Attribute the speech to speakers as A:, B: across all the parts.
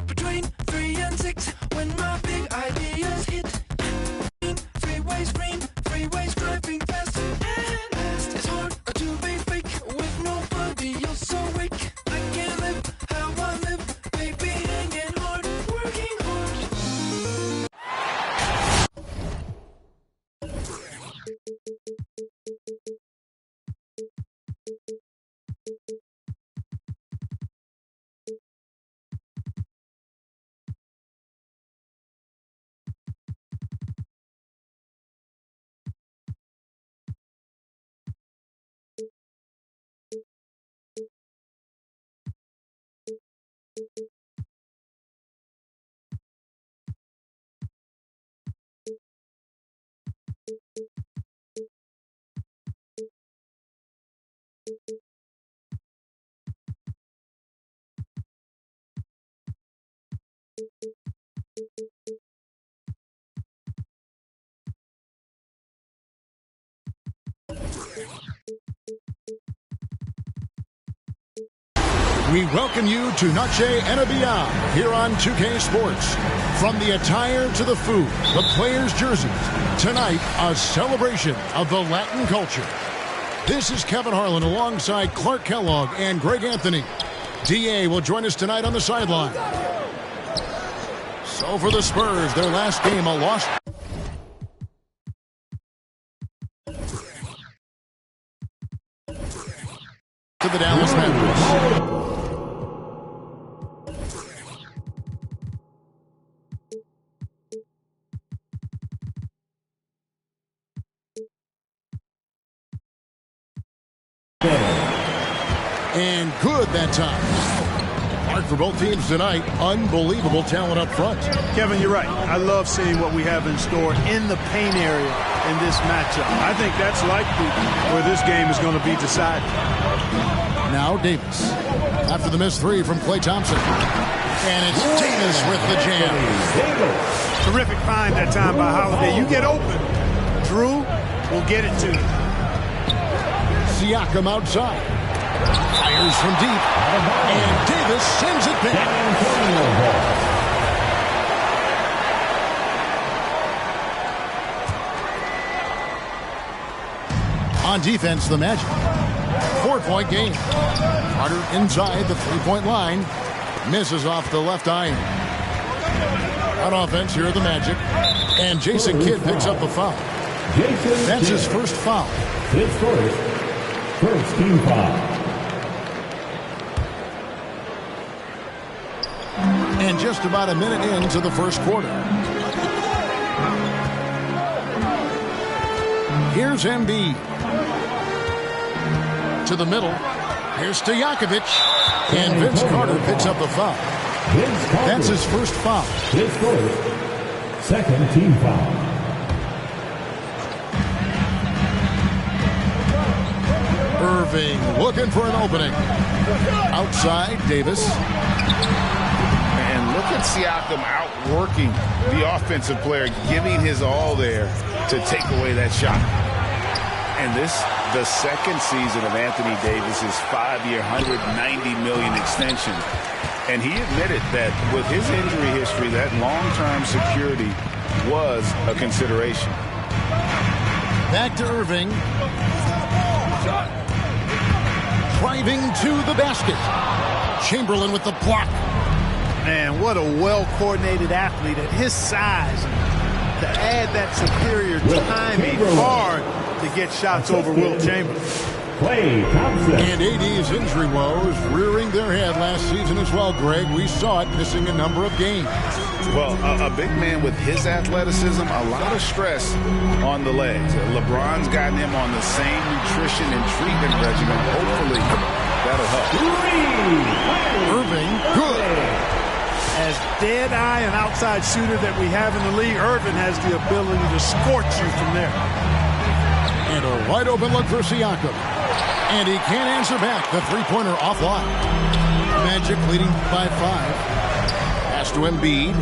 A: Between 3 and 6, when my big ideas hit. Freeways driving fast. It's hard to be fake with nobody else awake. I can't live how I live, baby, hanging hard, working hard.
B: We welcome you to Noche and Beyond here on 2K Sports. From the attire to the food, the players' jerseys, tonight a celebration of the Latin culture. This is Kevin Harlan alongside Clark Kellogg and Greg Anthony. DA will join us tonight on the sideline. So for the Spurs, their last game a loss. To the Dallas Mavericks. And good that time. Mark for both teams tonight. Unbelievable talent up front.
C: Kevin, you're right. I love seeing what we have in store in the paint area in this matchup. I think that's likely where this game is going to be decided.
B: Now Davis. After the missed three from Klay Thompson. And it's Davis with the jam.
C: Terrific find that time by Holiday. You get open. Drew will get it to you.
B: Siakam outside. Fires from deep. And Davis sends it back. On defense, the Magic. 4-point game. Carter inside the three-point line. Misses off the left iron. On offense, here are the Magic. And Jason Kidd picks up the foul. That's his first foul.
D: His first team foul.
B: And just about a minute into the first quarter. Here's Embiid. To the middle. Here's Stojakovic. And Vince Carter picks up the foul. That's his first foul.
D: His first, second team foul.
B: Irving looking for an opening. Outside, Davis.
E: And look at Siakam outworking the offensive player, giving his all there to take away that shot. And this, the second season of Anthony Davis's 5-year, $190 million extension. And he admitted that with his injury history, that long-term security was a consideration.
B: Back to Irving. Driving to the basket. Chamberlain with the block.
C: Man, what a well-coordinated athlete at his size. To add that superior timing, hard to get shots over Wilt Chamberlain.
D: Klay Thompson.
B: And AD's injury woes rearing their head last season as well, Greg. We saw it missing a number of games.
E: Well, a big man with his athleticism, a lot of stress on the legs. LeBron's gotten him on the same nutrition and treatment regimen. Hopefully, that'll help.
B: Irving, good.
C: As dead-eye and outside shooter that we have in the league, Irving has the ability to scorch you from there.
B: And a wide-open look for Siakam. And he can't answer back. The three-pointer offline. Magic leading by 5. Pass to Embiid.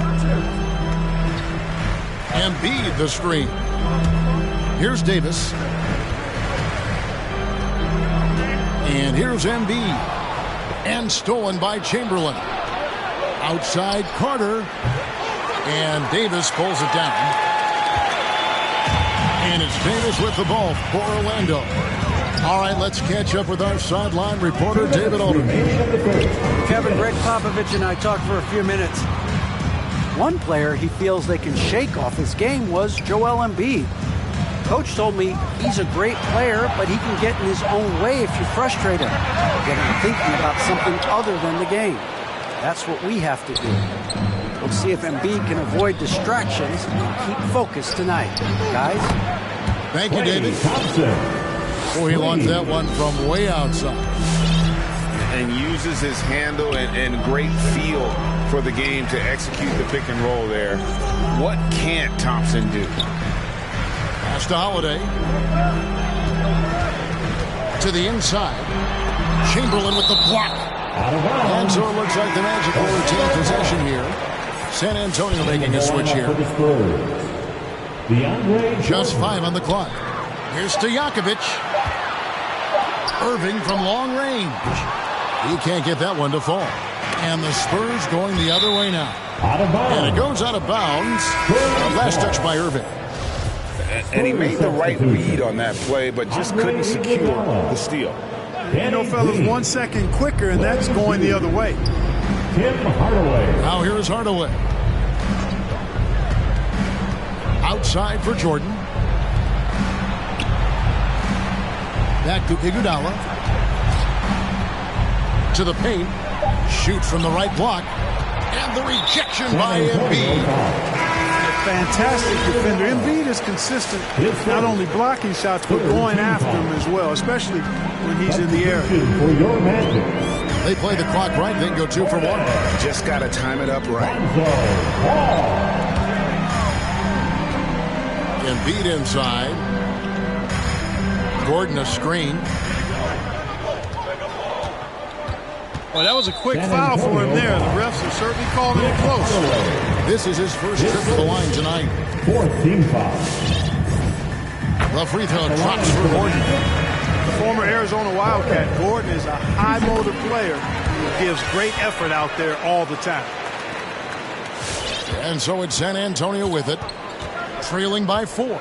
B: Embiid the screen. Here's Davis. And here's Embiid. And stolen by Chamberlain. Outside Carter. And Davis pulls it down. And it's Davis with the ball for Orlando. All right, let's catch up with our sideline reporter, David Alderman.
F: Kevin, Greg Popovich and I talked for a few minutes. One player he feels they can shake off his game was Joel Embiid. Coach told me he's a great player, but he can get in his own way if you frustrate him, get him thinking about something other than the game. That's what we have to do. We'll see if Embiid can avoid distractions and keep focused tonight. Guys?
B: Thank you, David. Boy, he launched that one from way outside.
E: And uses his handle and great feel for the game to execute the pick and roll there. What can't Thompson do?
B: Pass to Holiday. To the inside. Chamberlain with the block. And so it looks like the Magic will retain possession here. San Antonio making a switch here. Just 5 on the clock. Here's Stojakovic. Irving from long range. He can't get that one to fall. And the Spurs going the other way now. And it goes out of bounds. Last touch by Irving.
E: And he made the right read on that play, but just couldn't secure the steal.
C: You know, fellas, 1 second quicker, and that's going the other way.
D: Tim Hardaway.
B: Now here is Hardaway. Outside for Jordan. Back to Iguodala. To the paint. Shoot from the right block. And the rejection by Embiid.
C: Fantastic defender. Embiid is consistent, not only blocking shots, but going after them as well, especially when he's in the area.
D: For your Magic.
B: They play the clock right, then go 2 for 1.
E: Just got to time it up right.
B: Embiid inside. Gordon a screen.
C: Well, that was a quick foul for him there. The refs are certainly calling it close.
B: This is his first trip to the line tonight.
D: 4th team foul.
B: The free throw drops for Gordon.
C: The former Arizona Wildcat, Gordon is a high-motor player who gives great effort out there all the time.
B: And so it's San Antonio with it, trailing by 4.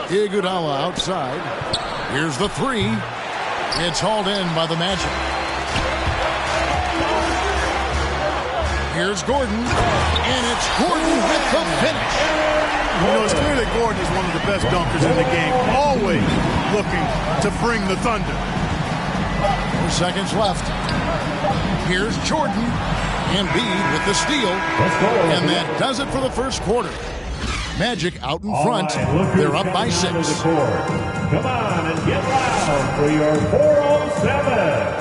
B: Iguodala outside. Here's the 3. It's hauled in by the Magic. Here's Gordon, and it's Gordon with the finish.
C: You know, it's clear that Gordon is one of the best dunkers in the game, always looking to bring the thunder.
B: 4 seconds left. Here's Jordan. Embiid with the steal. And that does it for the first quarter. Magic out in front. They're up by 6.
D: Come on and get loud for your 407.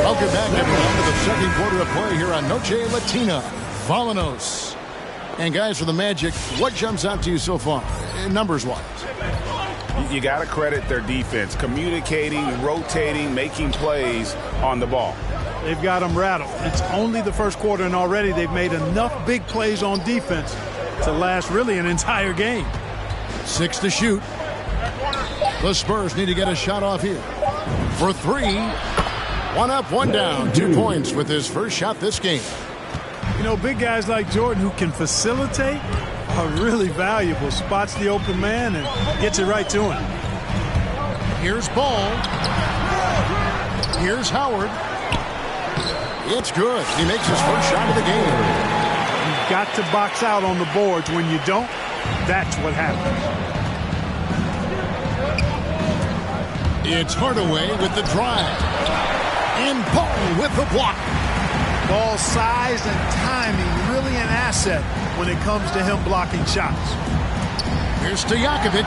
B: Welcome back, everyone, to the second quarter of play here on Noche Latina. Volanos. And guys, for the Magic, what jumps out to you so far, numbers-wise?
E: You got to credit their defense, communicating, rotating, making plays on the ball.
C: They've got them rattled. It's only the first quarter, and already they've made enough big plays on defense to last really an entire game.
B: 6 to shoot. The Spurs need to get a shot off here. For 3. 1 up, 1 down. 2 points with his first shot this game.
C: You know, big guys like Jordan who can facilitate are really valuable. Spots the open man and gets it right to him.
B: Here's Ball. Here's Howard. It's good. He makes his first shot of the game.
C: You've got to box out on the boards. When you don't, that's what happens.
B: It's Hardaway with the drive. And Ball with the block.
C: Ball size and timing, really an asset when it comes to him blocking shots.
B: Here's Stojakovic.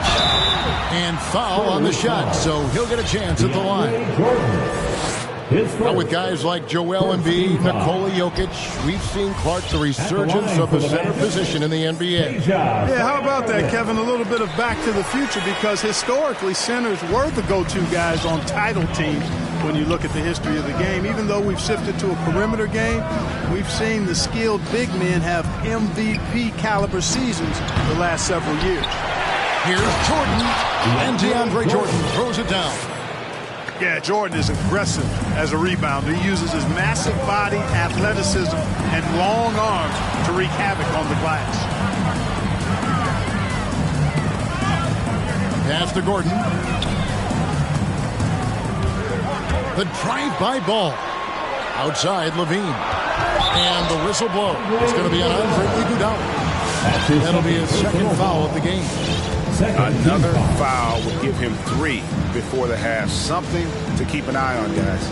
B: And foul on the shot, so he'll get a chance at the line. Now with guys like Joel Embiid, Nikola Jokic, we've seen, Clark, the resurgence of the center position in the NBA.
C: Yeah, how about that, Kevin? A little bit of back to the future, because historically centers were the go-to guys on title teams when you look at the history of the game. Even though we've shifted to a perimeter game, we've seen the skilled big men have MVP caliber seasons the last several years.
B: Here's Jordan, and DeAndre Jordan throws it down.
C: Yeah, Jordan is aggressive as a rebounder. He uses his massive body, athleticism, and long arms to wreak havoc on the glass.
B: Pass to Gordon. The drive-by ball. Outside, Levine. And the whistle blow. It's going to be an Andre Iguodala. That'll be his second foul of the game.
E: Another foul would give him 3 before the half. Something to keep an eye on, guys.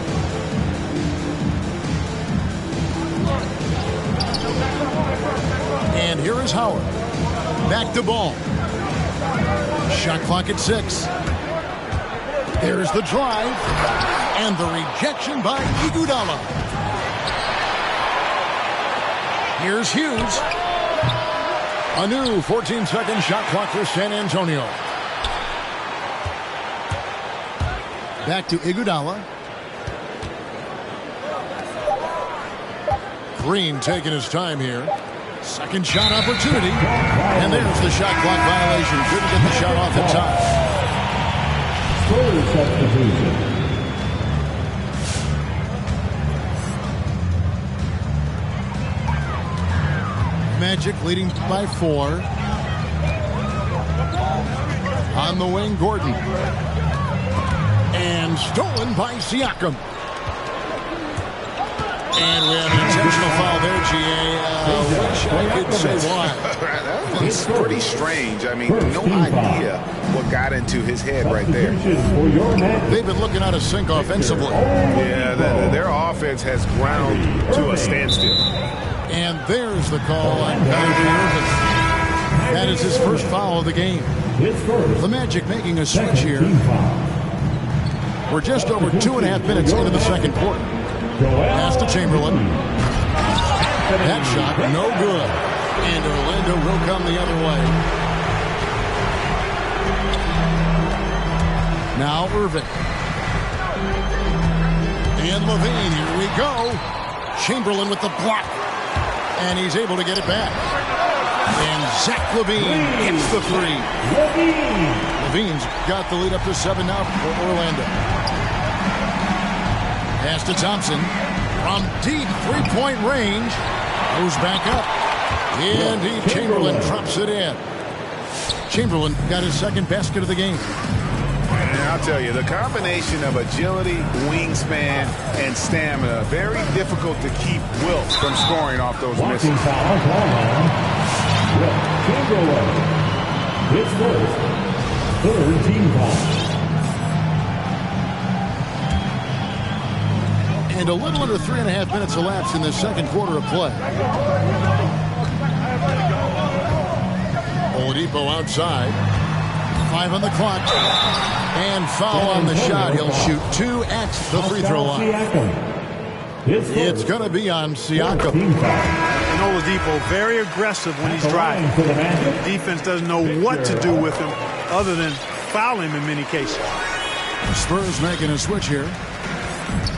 B: And here is Howard. Back to ball. Shot clock at 6. There's the drive. And the rejection by Iguodala. Here's Hughes. A new 14-second shot clock for San Antonio. Back to Iguodala. Green taking his time here. Second shot opportunity. And there's the shot clock violation. Couldn't get the shot off in time.
D: Third substitution.
B: Magic leading by 4. On the wing, Gordon. And stolen by Siakam. And we have an intentional foul there, G.A. Wish I could say why.
E: It's pretty strange. I mean, no idea what got into his head right there.
B: They've been looking out of sync offensively.
E: Yeah, their offense has ground to a standstill.
B: And there's the call on Kyrie Irving. That is his first foul of the game. The Magic making a switch here. We're just over 2.5 minutes into the second quarter. Pass to Chamberlain. That shot, no good. And Orlando will come the other way. Now Irving. And Levine, here we go. Chamberlain with the block. And he's able to get it back. And Zach LaVine hits the 3. Levine's got the lead up to 7 now for Orlando. Pass to Thompson. From deep three-point range. Goes back up. Indeed, Chamberlain drops it in. Chamberlain got his second basket of the game.
E: And I'll tell you, the combination of agility, wingspan, and stamina, very difficult to keep Wilt from scoring off those misses.
D: Chamberlain. His first. Third team foul.
B: And a little under 3.5 minutes elapsed in the second quarter of play. Oladipo outside. 5 on the clock. And foul on the shot. He'll shoot 2 at the free throw line. It's going to be on Siakam.
C: And Oladipo very aggressive when he's driving. The defense doesn't know what to do with him other than foul him in many cases.
B: The Spurs making a switch here.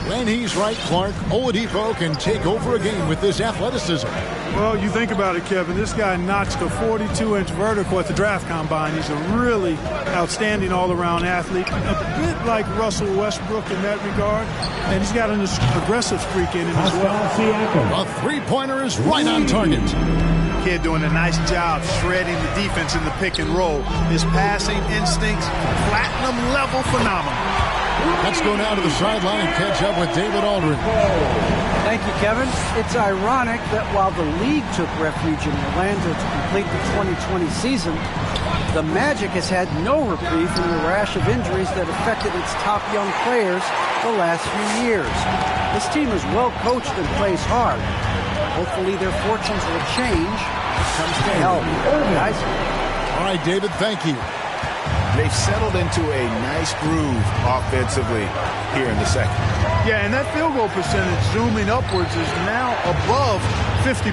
B: When he's right, Clark, Oladipo can take over a game with this athleticism.
C: Well, you think about it, Kevin. This guy notched a 42-inch vertical at the draft combine. He's a really outstanding all-around athlete, a bit like Russell Westbrook in that regard. And he's got an aggressive streak in him as well.
B: A three-pointer is right on target.
C: Kid doing a nice job shredding the defense in the pick and roll. His passing instincts, platinum-level phenomenal.
B: Let's go now to the sideline and catch up with David Aldridge.
F: Thank you, Kevin. It's ironic that while the league took refuge in Orlando to complete the 2020 season, the Magic has had no reprieve from the rash of injuries that affected its top young players the last few years. This team is well coached and plays hard. Hopefully their fortunes will change when it comes to health. Guys?
B: All right, David, thank you.
E: They've settled into a nice groove offensively here in the second.
C: Yeah, and that field goal percentage zooming upwards is now above 50%,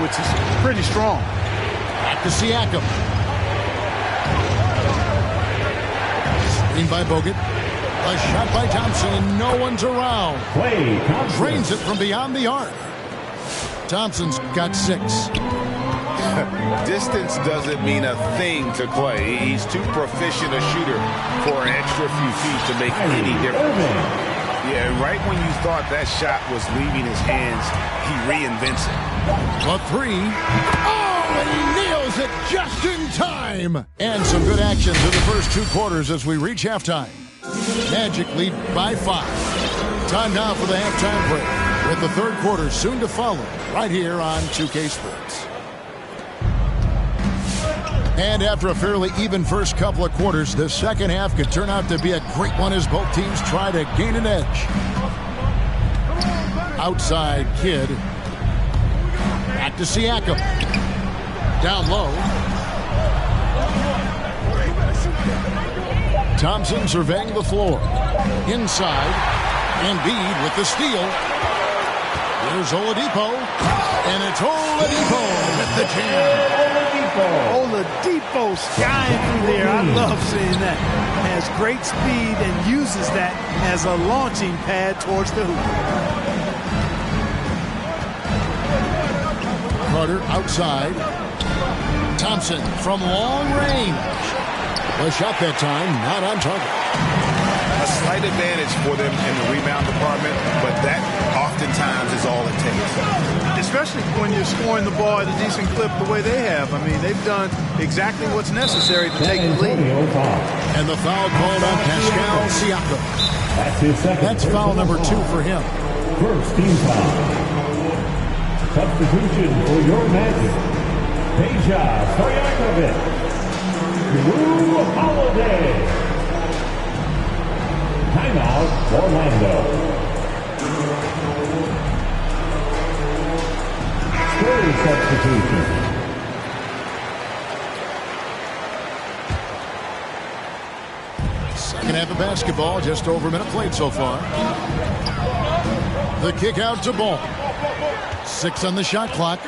C: which is pretty strong.
B: Back to Siakam. Screen by Bogut. A shot by Thompson, and no one's around. Drains it from beyond the arc. Thompson's got 6.
E: Distance doesn't mean a thing to Clay. He's too proficient a shooter for an extra few feet to make any difference. Yeah, right when you thought that shot was leaving his hands, he reinvents it.
B: A three. Oh, and he nails it just in time. And some good action to the first 2 quarters as we reach halftime. Magic lead by 5. Time now for the halftime break, with the third quarter soon to follow right here on 2K Sports. And after a fairly even first couple of quarters, the second half could turn out to be a great one as both teams try to gain an edge. Outside Kidd. Back to Siakam. Down low. Thompson surveying the floor. Inside. Embiid with the steal. Here's Oladipo. And it's Oladipo with the jam.
C: Oladipo skying through there. I love seeing that. Has great speed and uses that as a launching pad towards the hoop.
B: Carter outside. Thompson from long range. A shot that time, not on target.
E: A slight advantage for them in the rebound department, but that oftentimes is all it takes.
C: Especially when you're scoring the ball at a decent clip the way they have. I mean, they've done exactly what's necessary to take the lead.
B: And the foul called on Pascal Siakam. That's foul number 2 for him.
D: First team foul. Substitution for your Magic. Peja Stojakovic. Jrue Holiday. Timeout, Orlando. Third substitution.
B: Second half of basketball, just over a minute played so far. The kick out to Ball. 6 on the shot clock.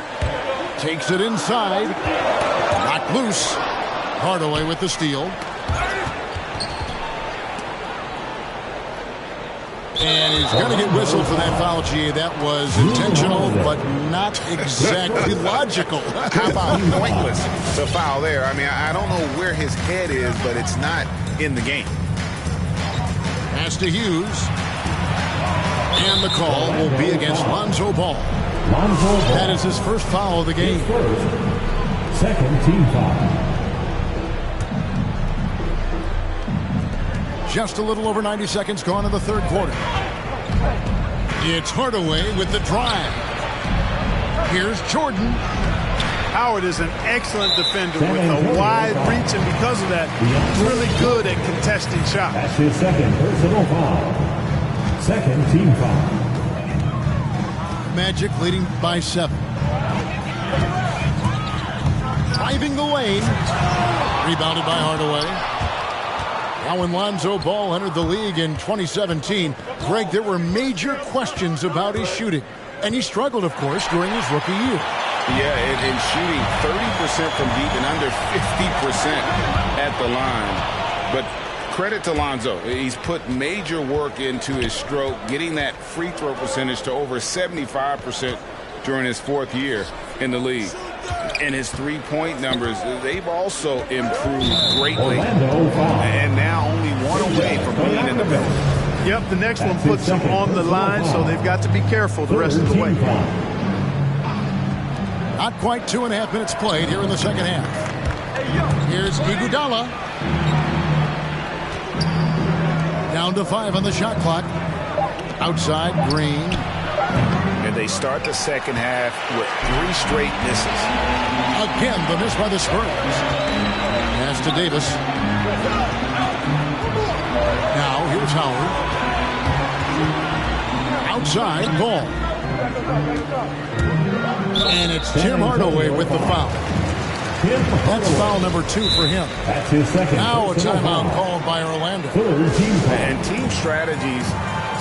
B: Takes it inside. Knocked loose. Hardaway with the steal. And he's going to get whistled for that foul, G. That was intentional, but not exactly logical.
E: How about pointless to foul there? I mean, I don't know where his head is, but it's not in the game.
B: Pass to Hughes. And the call will be against Lonzo Ball. That is his first foul of the game.
D: Second team foul.
B: Just a little over 90 seconds gone in the third quarter. It's Hardaway with the drive. Here's Jordan.
C: Howard is an excellent defender with a wide reach, and because of that, he's really good at contesting shots.
D: That's his second personal foul. Second team foul.
B: Magic leading by 7. Driving the lane. Rebounded by Hardaway. Now when Lonzo Ball entered the league in 2017, Greg, there were major questions about his shooting. And he struggled, of course, during his rookie year.
E: Yeah, and shooting 30% from deep and under 50% at the line. But credit to Lonzo. He's put major work into his stroke, getting that free throw percentage to over 75% during his 4th year in the league. And his three-point numbers, they've also improved greatly. And now only 1 away from being in the middle.
C: Yep, the next one puts them on the line, so they've got to be careful the rest of the way.
B: Not quite 2.5 minutes played here in the second half. Here's Iguodala. Down to 5 on the shot clock. Outside, Green.
E: And they start the second half with 3 straight misses.
B: Again, the miss by the Spurs. Pass to Davis. Now, here's Howard. Outside, Ball. And it's Tim Hardaway with the foul. That's foul number 2 for him.
D: That's his second.
B: Now a timeout called by Orlando.
E: And team strategies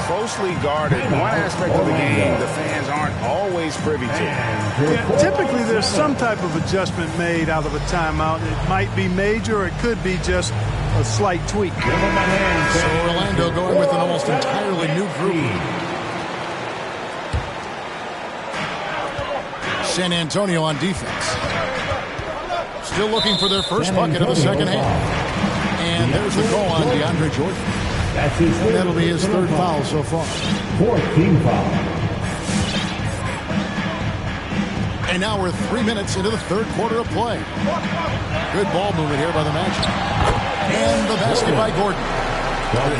E: closely guarded. One aspect of the game the fans aren't always privy to.
C: Yeah, typically there's some type of adjustment made out of a timeout. It might be major or it could be just a slight tweak.
B: So Orlando going with an almost entirely new group. San Antonio on defense. Still looking for their first bucket of the second half. And there's the call on DeAndre Jordan. That'll be his third foul so far.
D: 14 foul.
B: And now we're 3 minutes into the third quarter of play. Good ball movement here by the Magic. And the basket by Gordon.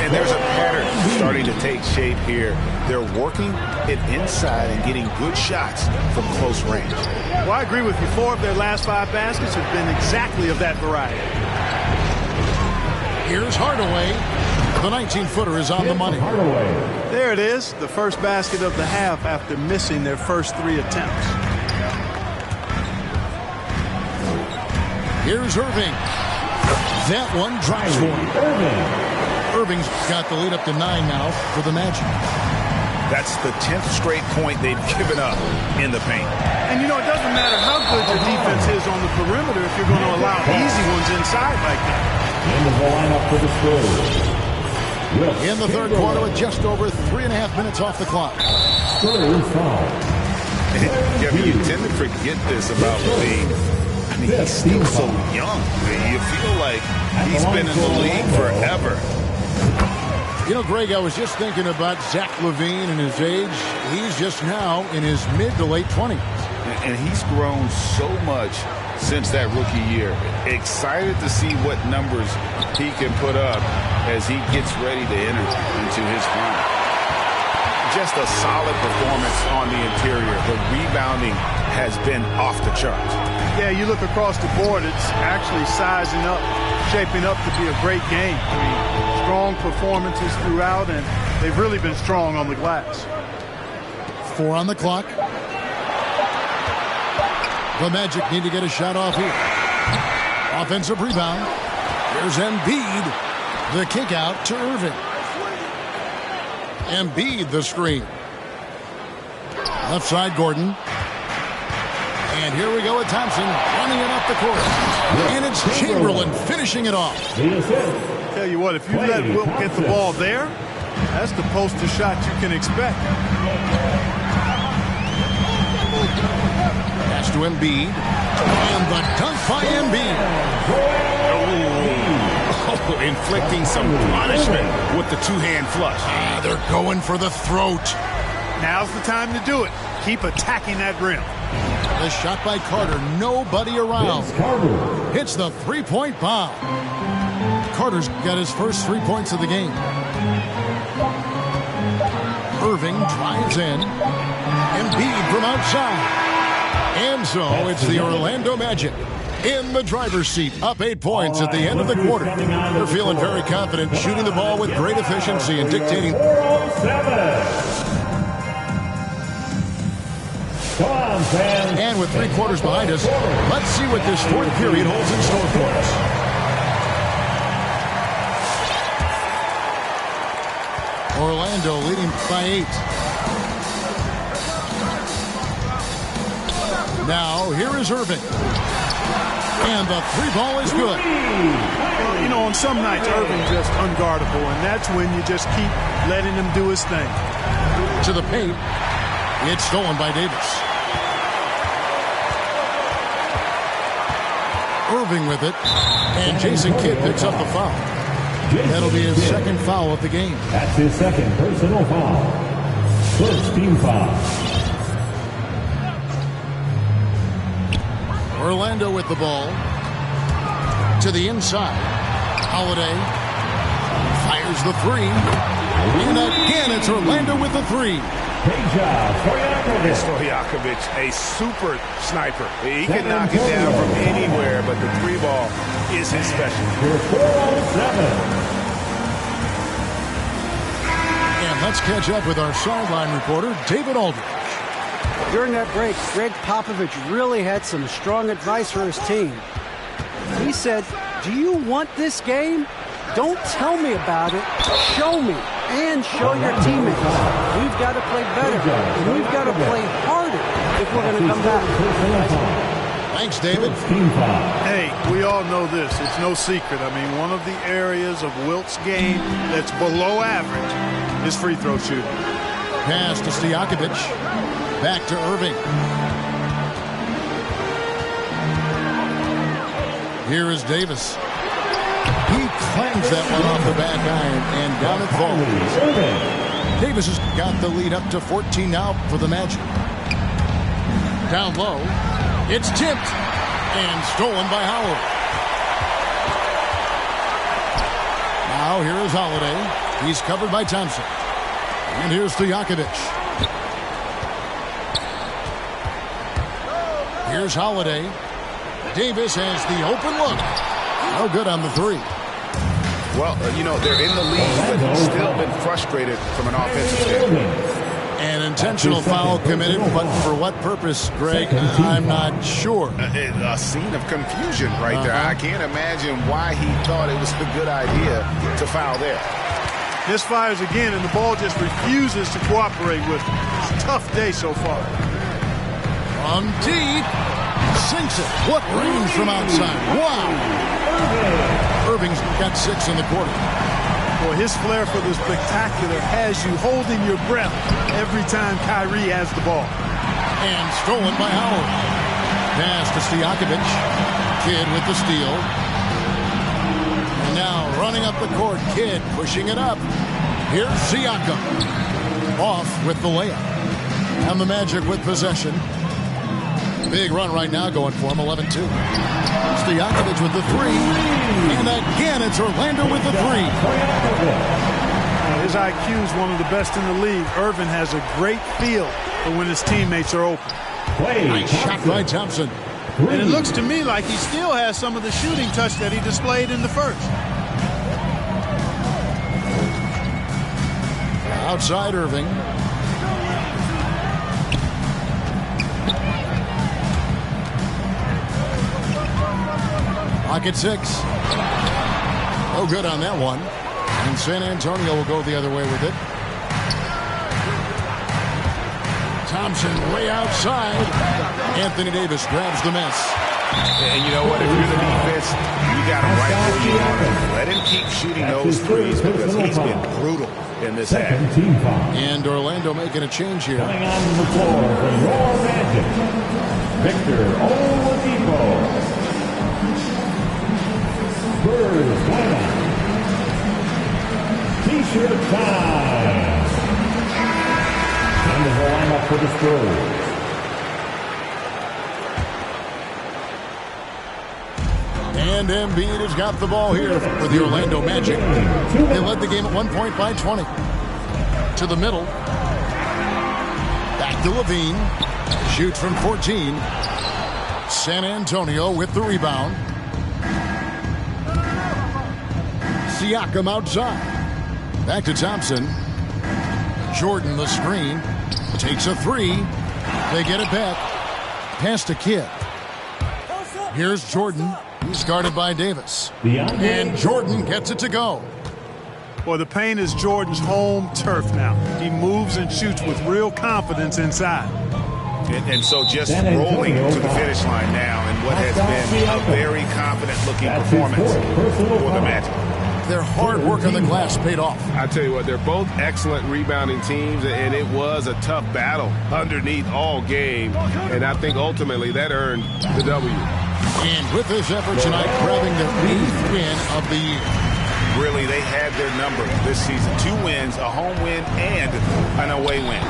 E: And there's a pattern starting to take shape here. They're working it inside and getting good shots from close range.
C: Well, I agree with you. 4 of their last 5 baskets have been exactly of that variety.
B: Here's Hardaway. The 19-footer is on the money.
C: There it is, the first basket of the half after missing their first 3 attempts.
B: Here's Irving. That one drives for him. Irving's got the lead up to 9 now for the Magic.
E: That's the 10th straight point they've given up in the paint.
C: And, you know, it doesn't matter how good your defense is on the perimeter if you're going to allow easy ones inside like that.
D: Into the lineup for the Spurs.
B: In the third quarter with just over 3.5 minutes off the clock.
D: Spurs foul.
E: Kevin, you tend to forget this about Levine. I mean, he's still so young. You feel like he's been in the league forever.
B: You know, Greg, I was just thinking about Zach LaVine and his age. He's just now in his mid to late 20s.
E: And he's grown so much since that rookie year. Excited to see what numbers he can put up as he gets ready to enter into his prime. Just a solid performance on the interior. The rebounding has been off the charts.
C: Yeah, you look across the board, it's actually sizing up, shaping up to be a great game. I mean, strong performances throughout, and they've really been strong on the glass.
B: 4 on the clock. The Magic need to get a shot off here. Offensive rebound. There's Embiid. The kick out to Irving. Embiid the screen. Left side Gordon. And here we go with Thompson running it up the court. And it's Chamberlain finishing it off.
C: Tell you what, if you let Wilt get the ball there, that's the poster shot you can expect.
B: Pass to Embiid. And the dunk by Embiid.
E: Oh, inflicting some punishment with the two-hand flush.
B: They're going for the throat.
C: Now's the time to do it. Keep attacking that rim.
B: The shot by Carter. Nobody around. Hits the three-point bomb. Carter's got his first 3 points of the game. Irving drives in. Embiid from outside. And so it's the Orlando Magic in the driver's seat, up 8 points at the end of the quarter. They're feeling very confident, shooting the ball with great efficiency and dictating. And with 3 quarters behind us, let's see what this fourth period holds in store for us. Orlando leading by 8. Now, here is Irving. And the 3-ball is good.
C: Well, you know, on some nights, Irving's just unguardable, and that's when you just keep letting him do his thing.
B: To the paint. It's stolen by Davis. Irving with it. And Jason Kidd picks up the foul. That'll be his second foul of the game.
D: That's his second personal foul. First team foul.
B: Orlando with the ball. To the inside. Holiday fires the 3. And again, it's Orlando with the 3.
E: Stojakovic, a super sniper. He can knock it down from anywhere, but the 3-ball is his specialty.
B: And let's catch up with our sideline reporter, David Aldridge.
F: During that break, Greg Popovich really had some strong advice for his team. He said, "Do you want this game? Don't tell me about it. Show me and show your teammates. We've got to play better, and we've got to play harder if we're going to come back."
B: Thanks, David.
C: Hey, we all know this. It's no secret. I mean, one of the areas of Wilt's game that's below average is free throw shooting.
B: Pass to Stojakovic. Back to Irving. Here is Davis. He clangs that one off the back iron and down it falls. Davis has got the lead up to 14 now for the Magic. Down low. It's tipped and stolen by Howard. Now here is Holiday. He's covered by Thompson. And here's Stojakovic. Here's Holiday. Davis has the open look. No good on the three.
E: Well, they're in the lead, but he's still been frustrated from an offensive standpoint.
B: An intentional foul committed, but for what purpose, Greg? I'm not sure.
E: A scene of confusion right there. I can't imagine why he thought it was a good idea to foul there.
C: Misfires again, and the ball just refuses to cooperate with him. It's a tough day so far.
B: From deep. Sinks it. What range from outside. Wow. Irving's got 6 in the quarter.
C: Boy, his flair for the spectacular has you holding your breath every time Kyrie has the ball.
B: And stolen by Howard. Pass to Stojakovic. Kidd with the steal. And now running up the court. Kidd pushing it up. Here's Siakam. Off with the layup. And the Magic with possession. Big run right now going for him, 11-2. Stojakovic with the three. And again, it's Orlando with the three.
C: His IQ is one of the best in the league. Irvin has a great feel for when his teammates are open.
B: Nice shot by Thompson.
C: And it looks to me like he still has some of the shooting touch that he displayed in the first.
B: Outside Irving. Pocket 6. No good on that one. And San Antonio will go the other way with it. Thompson way outside. Anthony Davis grabs the miss.
E: And you know what? If you're the defense, you got him right where you want him. Let him keep shooting those threes because he's been brutal in this half.
B: And Orlando making a change here.
D: Coming on the floor for your Magic, Victor Oladipo. Spurs, T-shirt time. And the lineup for the Spurs.
B: And Embiid has got the ball here for the Orlando Magic. They led the game at 1 point by 20. To the middle. Back to Levine. Shoots from 14. San Antonio with the rebound. Siakam outside. Back to Thompson. Jordan the screen. Takes a three. They get it back. Pass to Kidd. Here's Jordan. He's guarded by Davis. And Jordan gets it to go.
C: Well, the paint is Jordan's home turf now. He moves and shoots with real confidence inside.
E: And so just rolling to the finish line now in what has been a very confident-looking performance for the Magic.
B: Their hard work on the glass paid off.
G: I tell you what, they're both excellent rebounding teams, and it was a tough battle underneath all game. And I think ultimately that earned the W.
B: And with this effort tonight, grabbing their 8th win of the year.
E: Really, they had their number this season. 2 wins, a home win, and an away win.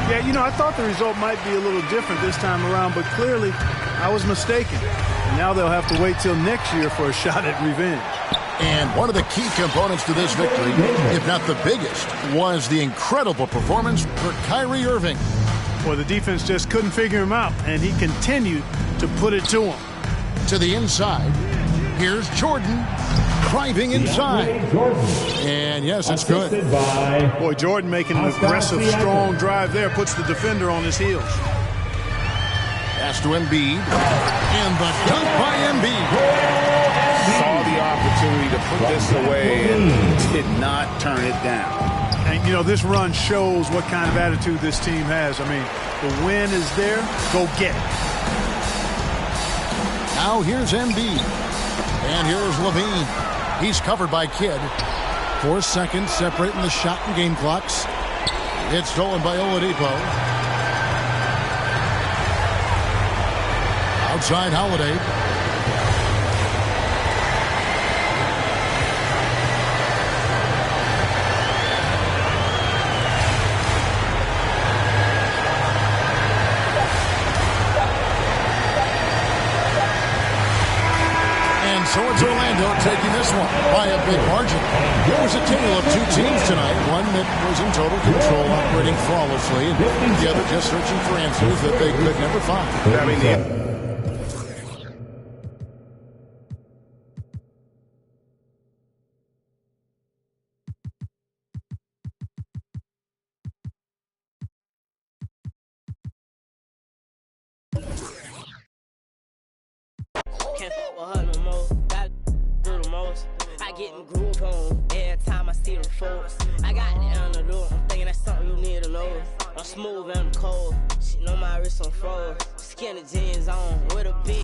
C: Yeah, I thought the result might be a little different this time around, but clearly I was mistaken. And now they'll have to wait till next year for a shot at revenge.
B: And one of the key components to this victory, if not the biggest, was the incredible performance for Kyrie Irving.
C: Well, the defense just couldn't figure him out, and he continued to put it to him.
B: To the inside. Here's Jordan driving inside. And yes, it's good.
C: Boy, Jordan making an aggressive, strong drive there, puts the defender on his heels.
B: Pass to Embiid. And the dunk by Embiid.
E: Saw the opportunity to put this away and did not turn it down.
C: And, this run shows what kind of attitude this team has. I mean, the win is there. Go get it.
B: Now here's Embiid. And here's Levine. He's covered by Kidd. 4 seconds separating the shot and game clocks. It's stolen by Oladipo. Outside Holiday. this one by a big margin. It was a tale of two teams tonight, one that was in total control, operating flawlessly, and the other just searching for answers that they could never find.
G: I mean,
H: Can't fuck with her no more. Gotta do the most. I get in groove on every time I see them folks. I got the antidote. I'm thinking that's something you need to know. I'm smooth and I'm cold. She know my wrist on froze. Skinny jeans on with a big.